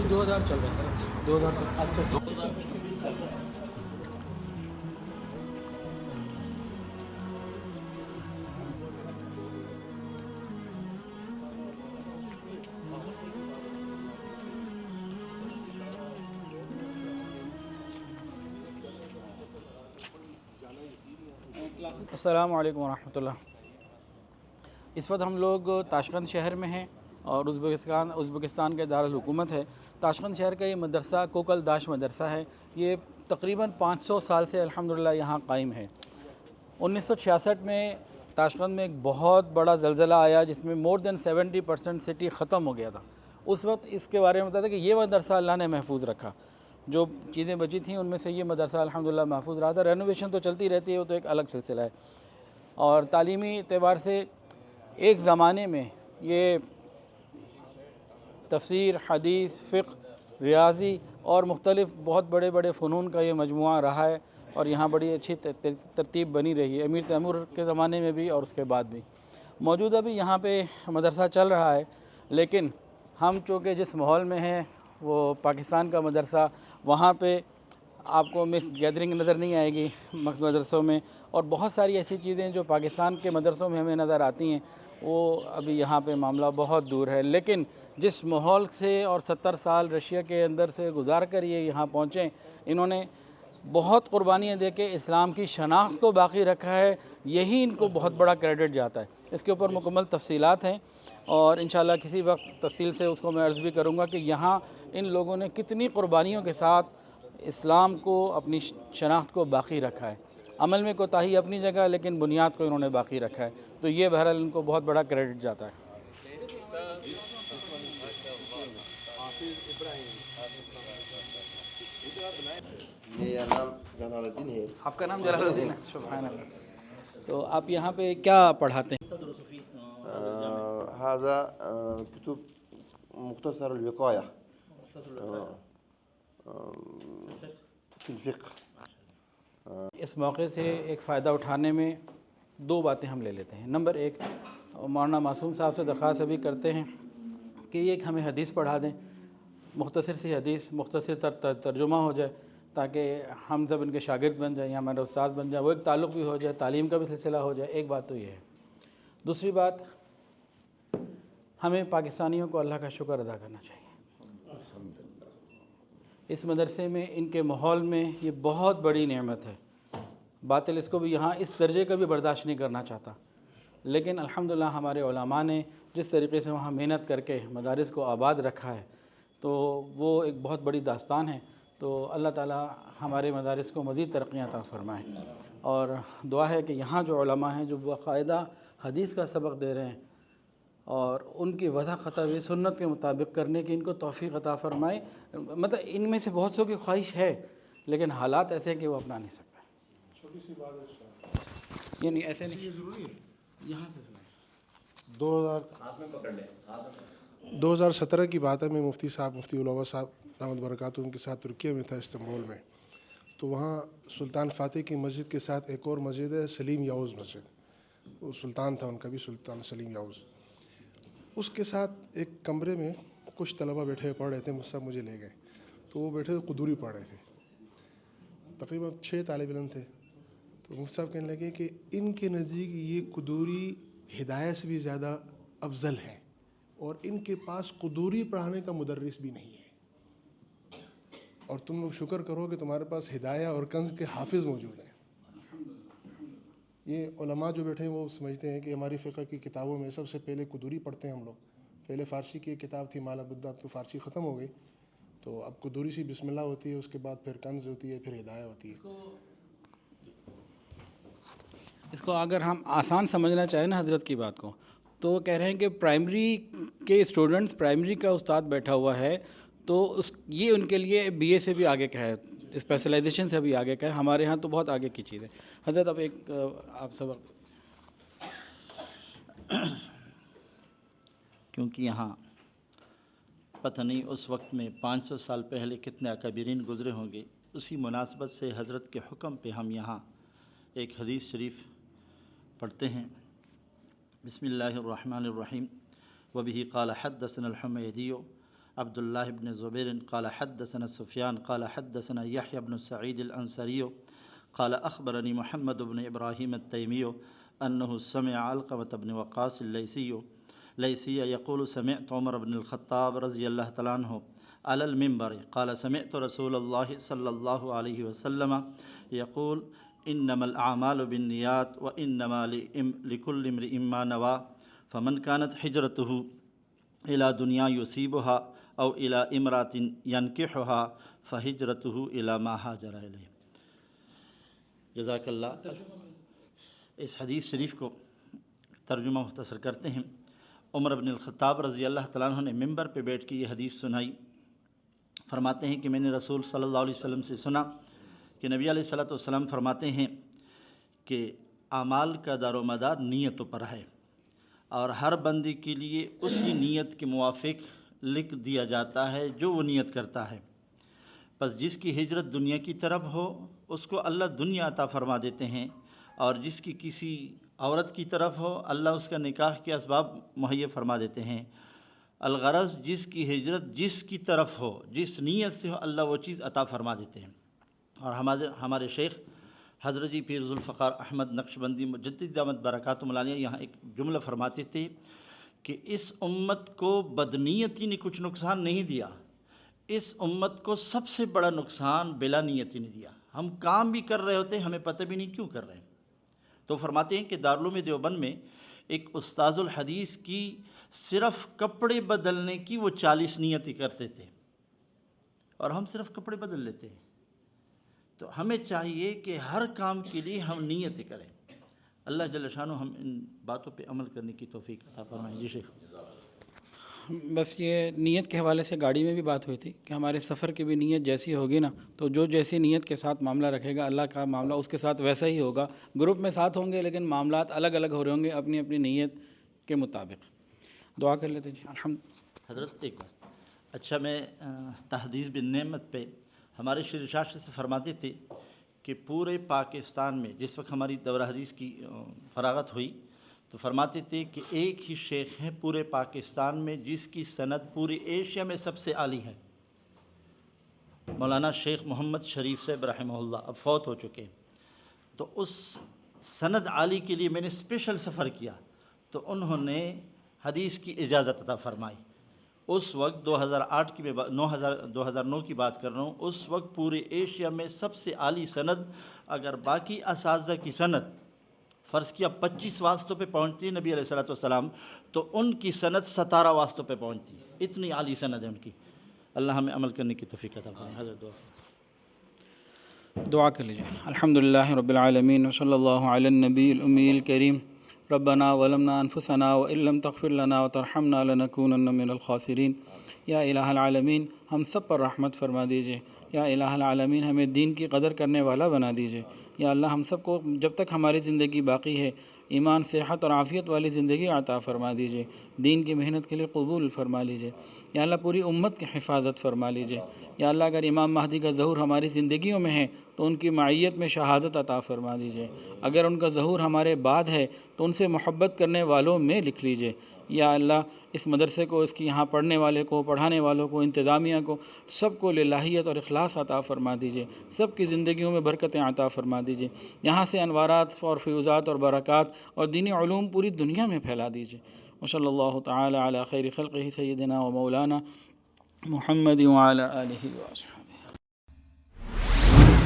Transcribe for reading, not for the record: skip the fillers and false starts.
2000 चल रहा है, 2000 अस्सलामु अलैकुम वरहमतुल्लाह। इस वक्त हम लोग ताशकंद शहर में हैं और उज़्बेकिस्तान के दारुल हुकूमत है। ताशकंद शहर का ये मदरसा कोकल दाश मदरसा है। ये तकरीबन 500 साल से अल्हम्दुलिल्लाह यहाँ कायम है। 1966 में ताशकंद में एक बहुत बड़ा ज़लज़ला आया जिसमें मोर देन 70% सिटी ख़त्म हो गया था। उस वक्त इसके बारे में बताया था कि ये मदरसा अल्लाह ने महफूज रखा। जो चीज़ें बची थीं उनमें से ये मदरसा अल्हम्दुलिल्लाह महफूज रहा था। रेनोवेशन तो चलती रहती है, वो तो एक अलग सिलसिला है। और तालीमी एतबार से एक ज़माने में ये तफसीर, हदीस, फ़िक़्ह, रियाज़ी और मुख्तलिफ़ बहुत बड़े बड़े फ़नून का ये मजमुआ रहा है और यहाँ बड़ी अच्छी तरतीब बनी रही है, अमीर तैमूर के ज़माने में भी और उसके बाद भी। मौजूदा भी यहाँ पे मदरसा चल रहा है, लेकिन हम चूँकि जिस माहौल में हैं वो पाकिस्तान का मदरसा, वहाँ पे आपको मिक्स गैदरिंग नज़र नहीं आएगी मदरसों में, और बहुत सारी ऐसी चीज़ें जो पाकिस्तान के मदरसों में हमें नज़र आती हैं वो अभी यहाँ पे मामला बहुत दूर है। लेकिन जिस माहौल से और 70 साल रशिया के अंदर से गुजार कर ये यहाँ पहुँचे, इन्होंने बहुत कुर्बानियाँ दे के इस्लाम की शनाख्त को बाकी रखा है, यही इनको बहुत बड़ा क्रेडिट जाता है। इसके ऊपर मुकम्मल तफसीलात हैं और इंशाअल्लाह किसी वक्त तफसील से उसको मैं अर्ज़ भी करूँगा कि यहाँ इन लोगों ने कितनी कुर्बानियों के साथ इस्लाम को, अपनी शनाख्त को बाकी रखा है। अमल में कोताही अपनी जगह, लेकिन बुनियाद को इन्होंने बाकी रखा है, तो ये बहरहाल इनको बहुत बड़ा क्रेडिट जाता है। मेरा नाम जलालुद्दीन है। आपका नाम जलालुद्दीन है? सुभान अल्लाह। तो आप यहाँ पे क्या पढ़ाते हैं? هذا كتب مختصر الوقاية في الفقه। इस मौके से एक फ़ायदा उठाने में दो बातें हम ले लेते हैं। नंबर एक, मौलाना मासूम साहब से दरख्वास्त अभी करते हैं कि ये हमें हदीस पढ़ा दें, मुख्तसर सी हदीस, मुख्तसर तर्जुमा हो जाए, ताकि हम सब इनके शागिर्द बन जाएँ, हमारे उस्ताद बन जाए, वो एक ताल्लुक़ भी हो जाए, तालीम का भी सिलसिला हो जाए। एक बात तो ये है। दूसरी बात, हमें पाकिस्तानियों को अल्लाह का शुक्र अदा करना चाहिए। इस मदरसे में, इनके माहौल में ये बहुत बड़ी नेमत है। बातिल इसको भी यहाँ इस दर्जे का भी बर्दाश्त नहीं करना चाहता, लेकिन अल्हम्दुलिल्लाह हमारे उलमा ने जिस तरीके से वहाँ मेहनत करके मदारिस को आबाद रखा है, तो वो एक बहुत बड़ी दास्तान है। तो अल्लाह ताला हमारे मदारिस को मज़ीद तरक्कियाँ अता फ़रमाए, और दुआ है कि यहाँ जो उलमा हैं जो बाकायदा हदीस का सबक दे रहे हैं और उनकी वज़ा ख़ताबी सुन्नत के मुताबिक करने की इनको तौफ़ीक़ अता फ़रमाए। मतलब इनमें से बहुत सौ की ख्वाहिश है, लेकिन हालात ऐसे हैं कि वो अपना नहीं सकते। छोटी सी बात है, ये नहीं, ऐसे नहीं, ज़रूरी है। यहाँ पे 2017 की बात है। मैं मुफ्ती साहब, मुफ्ती उल अव्वल साहब दामद बरकातुहू उनके साथ तुर्की में था, इस्तांबुल में। तो वहाँ सुल्तान फ़ातिह की मस्जिद के साथ एक और मस्जिद है, सलीम याऊज़ मस्जिद। वो सुल्तान था उनका भी, सुल्तान सलीम याऊज़। उसके साथ एक कमरे में कुछ तलबा बैठे पढ़ रहे थे, मुझसे मुझे ले गए। तो वो बैठे कुदूरी पढ़ रहे थे, तकरीबन 6 तालिब इल्म थे। तो मुफ्ती साहब कहने लगे कि इनके नज़दीक ये कुदूरी हिदायत से भी ज़्यादा अफजल है, और इनके पास कुदूरी पढ़ाने का मुदर्रिस भी नहीं है, और तुम लोग शुक्र करो कि तुम्हारे पास हिदाया और कंज़ के हाफिज़ मौजूद हैं। ये उलमा जो बैठे हैं वो समझते हैं कि हमारी फ़िक़्ह की किताबों में सबसे पहले कुदूरी पढ़ते हैं हम लोग। पहले फ़ारसी की किताब थी माला बुद्धा, अब तो फ़ारसी ख़त्म हो गई, तो अब कुदूरी सी बिस्मिल्लाह होती है, उसके बाद फिर कंज़ होती है, फिर हिदाया होती है। इसको अगर हम आसान समझना चाहें ना हज़रत की बात को, तो वो कह रहे हैं कि प्राइमरी के स्टूडेंट्स, प्राइमरी का उस्ताद बैठा हुआ है, तो ये उनके लिए बीए से भी आगे का है, स्पेशलाइजेशन से भी आगे का है। हमारे यहाँ तो बहुत आगे की चीज़ है। हज़रत अब एक आप सबक, क्योंकि यहाँ पता नहीं उस वक्त में 500 साल पहले कितने अकाबिरीन गुज़रे होंगे, उसी मुनासबत से हज़रत के हुक्म पे हम यहाँ एक हदीस शरीफ पढ़ते हैं। बिस्मिल्लाहिर्रहमानिर्रहीम। वबिही क़ाल हद्दसनल हुमैदी عبد الله بن زبير قال حدثنا سفيان قال حدثنا يحيى بن سعيد الأنصاري قال أخبرني محمد بن إبراهيم التيمي أنه سمع علقمة بن وقاص الليثي يقول سمعت عمر بن الخطاب رضي الله تعالى عنه على المنبر قال سمعت رسول الله صلى الله عليه وسلم يقول إنما الأعمال بالنيات وإنما لكل امرئ ما نوى فمن كانت حجرته إلى دنيا يصيبها أو إلى امرأة ينكحها فهجرته إلى ما هاجر إليه۔ جزاک اللہ۔ اس حدیث شریف کو ترجمہ مختصر کرتے ہیں۔ عمر بن الخطاب رضی اللہ تعالیٰ عنہ نے ممبر پہ بیٹھ کے یہ حدیث سنائی۔ فرماتے ہیں کہ میں نے رسول صلی اللہ علیہ وسلم سے سنا کہ نبی علیہ الصلوۃ والسلام فرماتے ہیں کہ اعمال کا دار و مدار نیتوں پر ہے، اور ہر بندے کے لیے اسی نیت کے موافق لکھ دیا جاتا ہے جو وہ نیت کرتا ہے۔ پس جس کی ہجرت دنیا کی طرف ہو اس کو اللہ دنیا عطا فرما دیتے ہیں، اور جس کی کسی عورت کی طرف ہو اللہ اس کا نکاح کے اسباب مہیا فرما دیتے ہیں۔ الغرض جس کی ہجرت جس کی طرف ہو، جس نیت سے ہو، اللہ وہ چیز عطا فرما دیتے ہیں۔ اور ہمارے شیخ حضرت جی پیر ذوالفقار احمد نقشبندی مجدد دامت برکاتہم العالیہ یہاں ایک جملہ فرماتے تھے کہ اس امت کو بدنیتی نے کچھ نقصان نہیں دیا، اس امت کو سب سے بڑا نقصان بلا نیتی نے دیا۔ ہم کام بھی کر رہے ہوتے ہیں، ہمیں پتہ بھی نہیں کیوں کر رہے ہیں۔ تو فرماتے ہیں کہ دارالعلوم دیوبند میں ایک استاذ الحدیث کی صرف کپڑے بدلنے کی وہ 40 نیتیں کرتے تھے، اور ہم صرف کپڑے بدل لیتے ہیں۔ تو ہمیں چاہیے کہ ہر کام کے لیے ہم نیتیں کریں۔ اللہ جل شانہ ہم ان باتوں پہ عمل کرنے کی توفیق عطا فرمائے۔ جی شیخ۔ بس یہ نیت کے حوالے سے گاڑی میں بھی بات ہوئی تھی کہ ہمارے سفر کی بھی نیت جیسی ہوگی نا، تو جو جیسی نیت کے ساتھ معاملہ رکھے گا اللہ کا معاملہ اس کے ساتھ ویسا ہی ہوگا۔ گروپ میں ساتھ ہوں گے لیکن معاملات الگ الگ ہو رہے ہوں گے اپنی اپنی نیت کے مطابق۔ دعا کر لیتے جی۔ حضرت ایک بات، اچھا میں تحدیث بن نعمت پہ ہمارے شیر شاہ سے فرماتے تھے کہ پورے پاکستان میں جس وقت ہماری دورہ حدیث کی فراغت ہوئی تو فرماتے تھے کہ ایک ہی شیخ ہیں پورے پاکستان میں جس کی سند پوری ایشیا میں سب سے عالی ہے، مولانا شیخ محمد شریف صاحب رحمہ اللہ، اب فوت ہو چکے ہیں۔ تو اس سند عالی کے لیے میں نے اسپیشل سفر کیا تو انہوں نے حدیث کی اجازت عطا فرمائی۔ اس وقت 2009 کی بات کر رہا ہوں، اس وقت پورے ایشیا میں سب سے عالی سند، اگر باقی اساتذہ کی سند فرض کیا 25 واسطوں پہ پہنچتی ہے نبی علیہ الصلوۃ والسلام، تو ان کی سند 17 واسطوں پہ پہنچتی ہے، اتنی عالی سند ہے ان کی۔ اللہ ہمیں عمل کرنے کی توفیق عطا فرمائے۔ حضرت دعا کر لیجیے۔ الحمدللہ رب العالمین وصلی اللہ علی النبی الامی الکریم۔ ربنا ظلمنا انفسنا وان لم تغفر لنا وترحمنا لنکونن من الخاسرین۔ یا الہ العالمین ہم سب پر رحمت فرما دیجیے۔ یا الہ العالمین ہمیں دین کی قدر کرنے والا بنا دیجیے۔ یا اللہ ہم سب کو جب تک ہماری زندگی باقی ہے ایمان، صحت اور عافیت والی زندگی عطا فرما دیجیے، دین کی محنت کے لیے قبول فرما لیجیے۔ یا اللہ پوری امت کی حفاظت فرما لیجیے۔ یا اللہ اگر امام مہدی کا ظہور ہماری زندگیوں میں ہے تو ان کی معیت میں شہادت عطا فرما دیجیے، اگر ان کا ظہور ہمارے بعد ہے تو ان سے محبت کرنے والوں میں لکھ لیجیے۔ یا اللہ اس مدرسے کو، اس کی یہاں پڑھنے والے کو، پڑھانے والوں کو، انتظامیہ کو، سب کو للہیت اور اخلاص عطا فرما دیجیے، سب کی زندگیوں میں برکتیں عطا فرما دیجیے، یہاں سے انوارات اور فیوزات اور برکات اور دینی علوم پوری دنیا میں پھیلا دیجیے۔ وصلی اللہ تعالی علی خیر خلقہ سیدنا و مولانا محمد وعلی آلہ وصحبہ۔